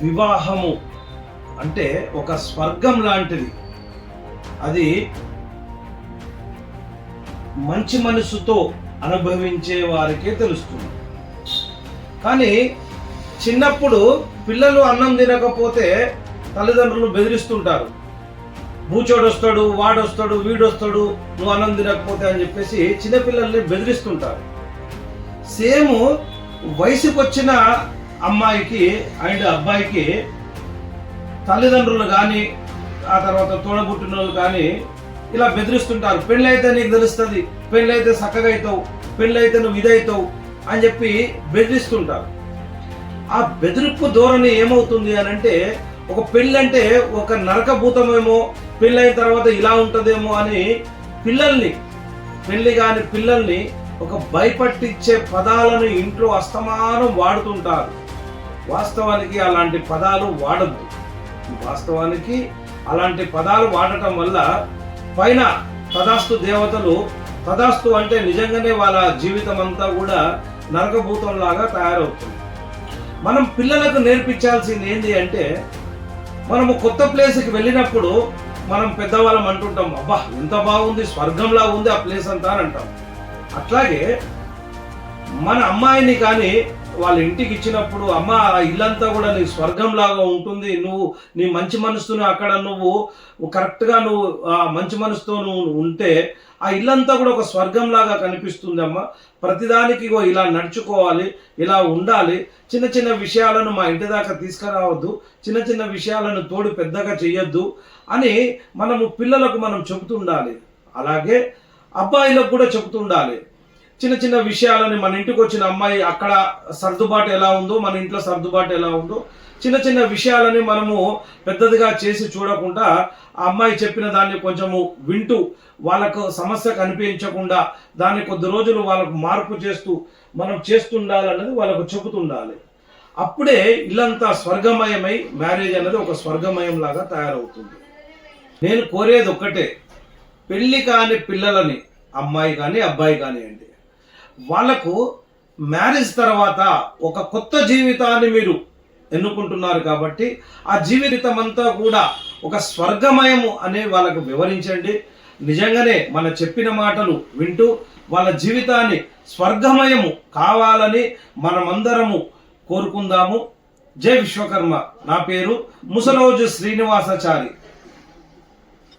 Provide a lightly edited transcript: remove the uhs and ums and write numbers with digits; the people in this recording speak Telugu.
వివాహము అంటే ఒక స్వర్గం లాంటిది. అది మంచి మనసుతో అనుభవించే వారికే తెలుస్తుంది. కానీ చిన్నప్పుడు పిల్లలు అన్నం తినకపోతే తల్లిదండ్రులు బెదిరిస్తుంటారు. బూచోడొస్తాడు, వాడొస్తాడు, వీడొస్తాడు, నువ్వు అన్నం తినకపోతే అని చెప్పేసి చిన్నపిల్లల్ని బెదిరిస్తుంటారు. సేమ్ వయసుకు వచ్చిన అమ్మాయికి అండ్ అబ్బాయికి తల్లిదండ్రులు కానీ ఆ తర్వాత తోడబుట్టిన వాళ్ళు కానీ ఇలా బెదిరిస్తుంటారు. పెళ్ళైతే నీకు తెలుస్తుంది, పెళ్ళైతే చక్కగా అవుతావు, పెళ్ళైతే నువ్వు ఇదవుతావు అని చెప్పి బెదిరిస్తుంటారు. ఆ బెదిరింపు ధోరణి ఏమవుతుంది అని అంటే, ఒక పెళ్ళి అంటే ఒక నరకభూతమేమో, పెళ్ళైన తర్వాత ఇలా ఉంటుందేమో అని పెళ్ళి కాని పిల్లల్ని ఒక భయపట్టించే పదాలను ఇంట్లో అస్తమానం వాడుతుంటారు. వాస్తవానికి అలాంటి పదాలు వాడద్దు. వాస్తవానికి అలాంటి పదాలు వాడటం వల్ల పైన తదాస్తు దేవతలు, తదాస్తు అంటే నిజంగానే వాళ్ళ జీవితం అంతా కూడా నరకభూతంలాగా తయారవుతుంది. మనం పిల్లలకు నేర్పించాల్సింది ఏంటి అంటే, మనము కొత్త ప్లేస్కి వెళ్ళినప్పుడు మనం పెద్దవాళ్ళం అంటుంటాం, అబ్బా ఎంత బాగుంది, స్వర్గంలా ఉంది ఆ ప్లేస్ అంతా అని అంటాం. అట్లాగే మన అమ్మాయిని కానీ వాళ్ళ ఇంటికి ఇచ్చినప్పుడు, అమ్మ ఆ ఇల్లంతా కూడా నీ స్వర్గంలాగా ఉంటుంది, నువ్వు నీ మంచి మనసుతో అక్కడ నువ్వు కరెక్ట్గా నువ్వు మంచి మనసుతో నువ్వు ఉంటే ఆ ఇల్లంతా కూడా ఒక స్వర్గంలాగా కనిపిస్తుంది అమ్మ. ప్రతిదానికి ఇలా నడుచుకోవాలి, ఇలా ఉండాలి, చిన్న చిన్న విషయాలను మా ఇంటి దాకా తీసుకురావద్దు, చిన్న చిన్న విషయాలను తోడు పెద్దగా చెయ్యొద్దు అని మనము పిల్లలకు మనం చెబుతుండాలి. అలాగే అబ్బాయిలకు కూడా చెబుతుండాలి. చిన్న చిన్న విషయాలని, మన ఇంటికి వచ్చిన అమ్మాయి అక్కడ సర్దుబాటు ఎలా ఉందో మన ఇంట్లో సర్దుబాటు ఎలా ఉందో, చిన్న చిన్న విషయాలని మనము పెద్దదిగా చేసి చూడకుండా ఆ అమ్మాయి చెప్పిన దాన్ని కొంచెము వింటూ వాళ్ళకు సమస్య కనిపించకుండా దాన్ని కొద్ది రోజులు వాళ్ళకు మార్పు చేస్తూ మనం చేస్తుండాలన్నది వాళ్ళకు చెబుతుండాలి. అప్పుడే ఇల్లంతా స్వర్గమయమై మ్యారేజ్ అనేది ఒక స్వర్గమయం లాగా తయారవుతుంది. నేను కోరేది ఒక్కటే, పెళ్లి కాని పిల్లలని, అమ్మాయి కానీ అబ్బాయి కానివ్వండి, వాళ్లకు మ్యారేజ్ తర్వాత ఒక కొత్త జీవితాన్ని మీరు ఎన్నుకుంటున్నారు కాబట్టి ఆ జీవితం అంతా కూడా ఒక స్వర్గమయము అనే వాళ్ళకు వివరించండి. నిజంగానే మన చెప్పిన మాటలు వింటూ వాళ్ళ జీవితాన్ని స్వర్గమయము కావాలని మనమందరము కోరుకుందాము. జై విశ్వకర్మ. నా పేరు ముసలోజు శ్రీనివాసాచారి.